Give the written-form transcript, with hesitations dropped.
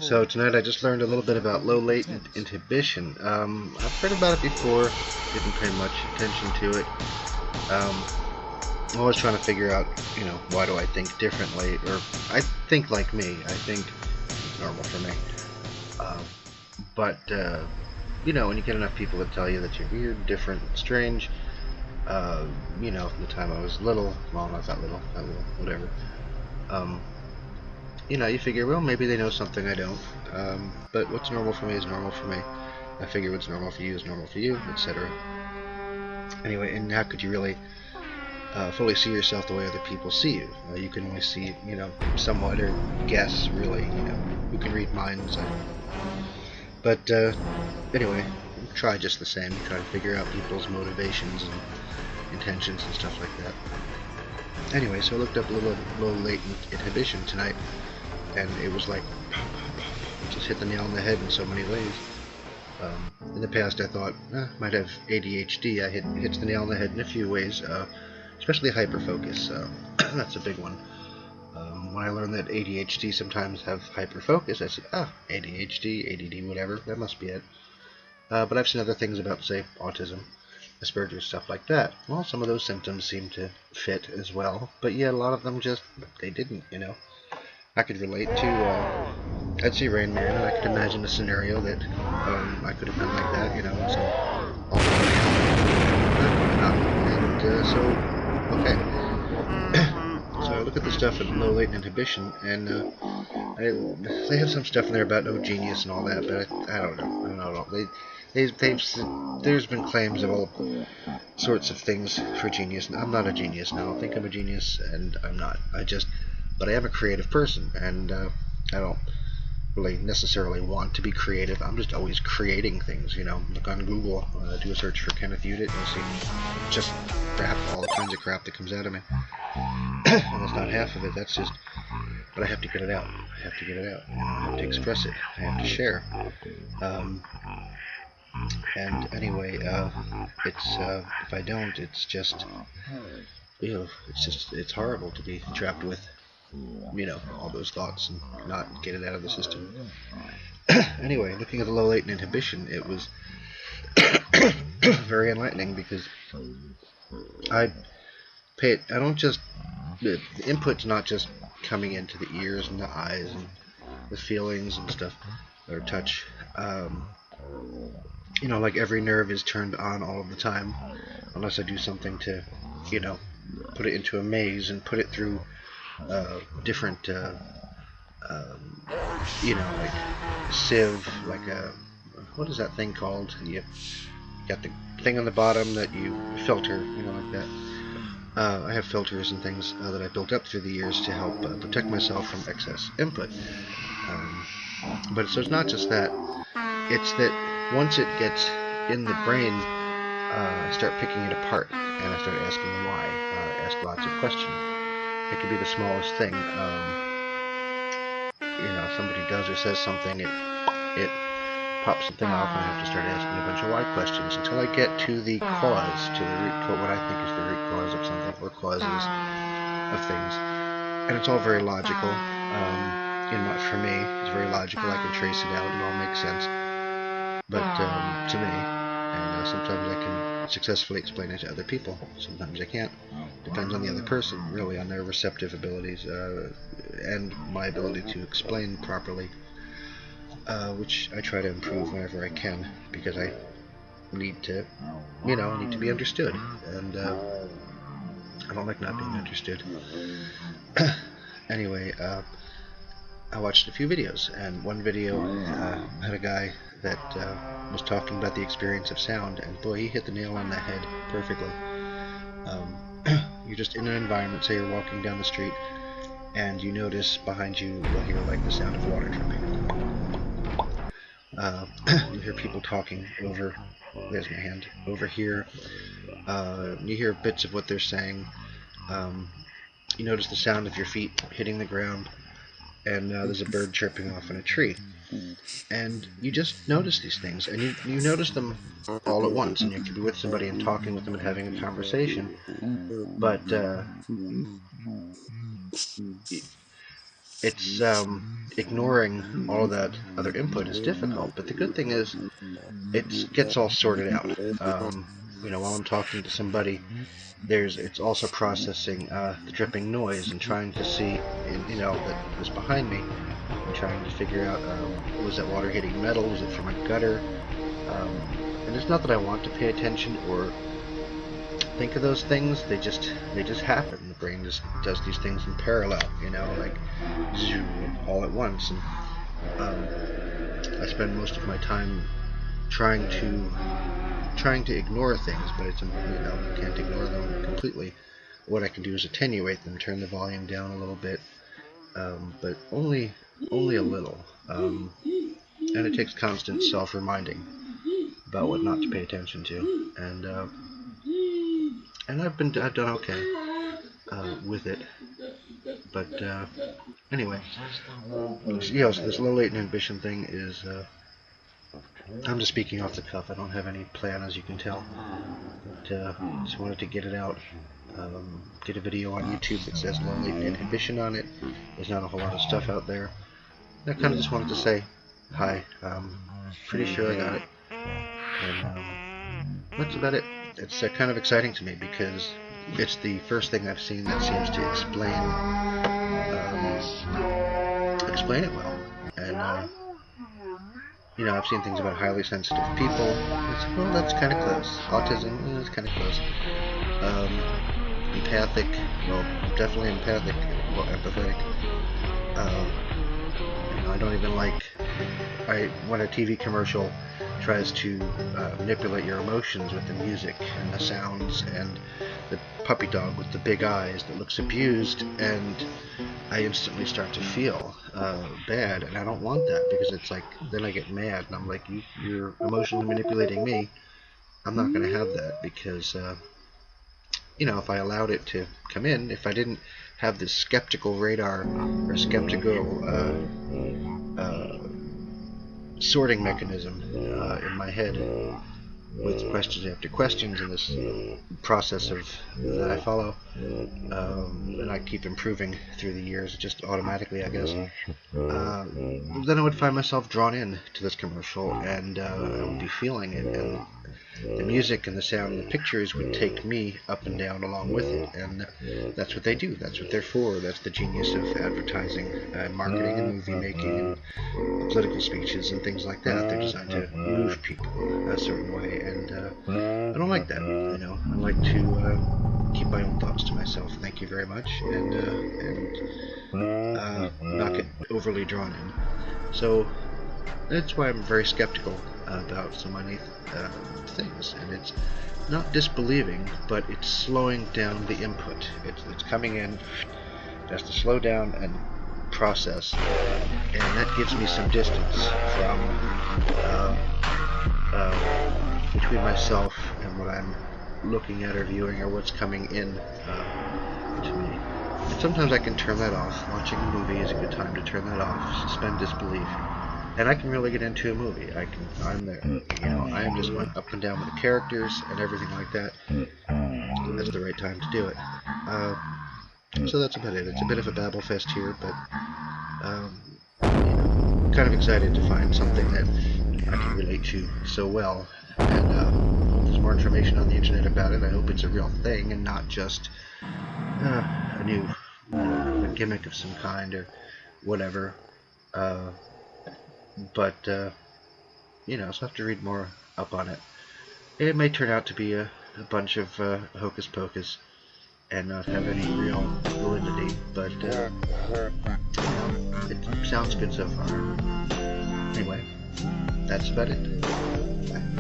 So tonight I just learned a little bit about low latent inhibition. I've heard about it before, didn't pay much attention to it. I'm always trying to figure out, why do I think differently, or I think like me. I think it's normal for me. But when you get enough people that tell you that you're weird, different, strange, from the time I was little, well, not that little, whatever. You figure, well, maybe they know something I don't. But what's normal for me is normal for me. I figure what's normal for you is normal for you, etc. Anyway, and how could you really fully see yourself the way other people see you? You can only see, somewhat, or guess, really, who can read minds. But anyway, try just the same. Try to figure out people's motivations and intentions and stuff like that. Anyway, so I looked up a little low latent inhibition tonight, and it was like just hit the nail on the head in so many ways. In the past, I thought might have ADHD. I hits the nail on the head in a few ways, especially hyperfocus. That's a big one. When I learned that ADHD sometimes have hyperfocus, I said, ADHD, ADD, whatever, that must be it. But I've seen other things about, say, autism, Asperger's, stuff like that. Well, some of those symptoms seem to fit as well, but yeah, a lot of them they didn't, I could relate to, I'd see Rainman, and I could imagine a scenario that I could have been like that, so all and so, okay. So I look at the stuff at low latent inhibition, and they have some stuff in there about no genius and all that, but I don't know. There's been claims of all sorts of things for genius, and I'm not a genius, and I don't think I'm a genius, and I'm not. But I am a creative person, and I don't really necessarily want to be creative. I'm just always creating things, Look on Google, do a search for Kenneth Udut, and you'll see just crap, all the kinds of crap that comes out of me. And that's not half of it, but I have to get it out. I have to express it. I have to share. And anyway, it's if I don't, it's horrible to be trapped with, all those thoughts and not get it out of the system. Anyway, looking at the low latent inhibition, it was very enlightening, because I don't just, the input's not just coming into the ears and the eyes and the feelings and stuff, or touch. Like every nerve is turned on all of the time, unless I do something to, put it into a maze and put it through different, like sieve, like what is that thing called? You got the thing on the bottom that you filter, like that. I have filters and things that I built up through the years to help protect myself from excess input. But so it's not just that. It's that once it gets in the brain, I start picking it apart, and I start asking why. I ask lots of questions. It could be the smallest thing. Somebody does or says something, it pops something off, and I have to start asking a bunch of why questions until I get to the cause, to the root cause, what I think is the root cause of something, or causes of things. And it's all very logical. For me, it's very logical. I can trace it out. It all makes sense. But to me, and sometimes I can successfully explain it to other people. Sometimes I can't. Depends on the other person, really, on their receptive abilities and my ability to explain properly, which I try to improve whenever I can, because I need to, be understood, and I don't like not being understood. Anyway, I watched a few videos, and one video had a guy that was talking about the experience of sound, and boy, he hit the nail on the head perfectly. You're just in an environment, say you're walking down the street, and you notice behind you, you'll hear like the sound of water dripping. You hear people talking over, there's my hand, over here. You hear bits of what they're saying. You notice the sound of your feet hitting the ground, and there's a bird chirping off in a tree. And you just notice these things, and you notice them all at once, and you could be with somebody and talking with them and having a conversation, but it's ignoring all of that other input is difficult. But the good thing is, it gets all sorted out. While I'm talking to somebody, it's also processing the dripping noise and trying to see, that was behind me, and trying to figure out, was that water hitting metal? Was it from a gutter? And it's not that I want to pay attention or think of those things. They just happen. The brain just does these things in parallel, like zoom, all at once. And I spend most of my time trying to ignore things, but it's you can't ignore them completely. What I can do is attenuate them, turn the volume down a little bit, but only a little. And it takes constant self-reminding about what not to pay attention to, and I've done okay with it. But anyway, so this low latent inhibition thing is. I'm just speaking off the cuff. I don't have any plan, as you can tell. But just wanted to get it out. Get a video on YouTube that says low latent inhibition on it. There's not a whole lot of stuff out there. I kind of just wanted to say hi. Pretty sure I got it. And that's about it. It's kind of exciting to me because it's the first thing I've seen that seems to explain it well. And I've seen things about highly sensitive people. Well, that's kind of close. Autism is kind of close. Empathic, well, definitely empathic, well, empathetic. I don't even like when a TV commercial tries to manipulate your emotions with the music and the sounds and the puppy dog with the big eyes that looks abused, and I instantly start to feel bad, and I don't want that, because it's like, then I get mad, and I'm like, you're emotionally manipulating me. I'm not going to have that, because if I allowed it to come in, if I didn't have this skeptical radar or skeptical sorting mechanism in my head with questions after questions in this process that I follow, and I keep improving through the years, just automatically, I guess, then I would find myself drawn in to this commercial, and I would be feeling it, and the music and the sound and the pictures would take me up and down along with it, and that's what they do. That's what they're for. That's the genius of advertising and marketing and movie making and political speeches and things like that. They're designed to move people a certain way, and I don't like that. I like to keep my own thoughts to myself. Thank you very much, and not get overly drawn in. So that's why I'm very skeptical about so many things, and it's not disbelieving, but it's slowing down the input. It's coming in, it has to slow down and process, and that gives me some distance from between myself and what I'm looking at or viewing, or what's coming in to me. And sometimes I can turn that off. Watching a movie is a good time to turn that off, suspend disbelief. And I can really get into a movie. I'm there. I am just going up and down with the characters and everything like that. That's the right time to do it. So that's about it. It's a bit of a babble fest here, but kind of excited to find something that I can relate to so well. And there's more information on the internet about it. I hope it's a real thing and not just a new a gimmick of some kind or whatever. But so I have to read more up on it. It may turn out to be a bunch of hocus pocus and not have any real validity, but it sounds good so far. Anyway, that's about it. Bye.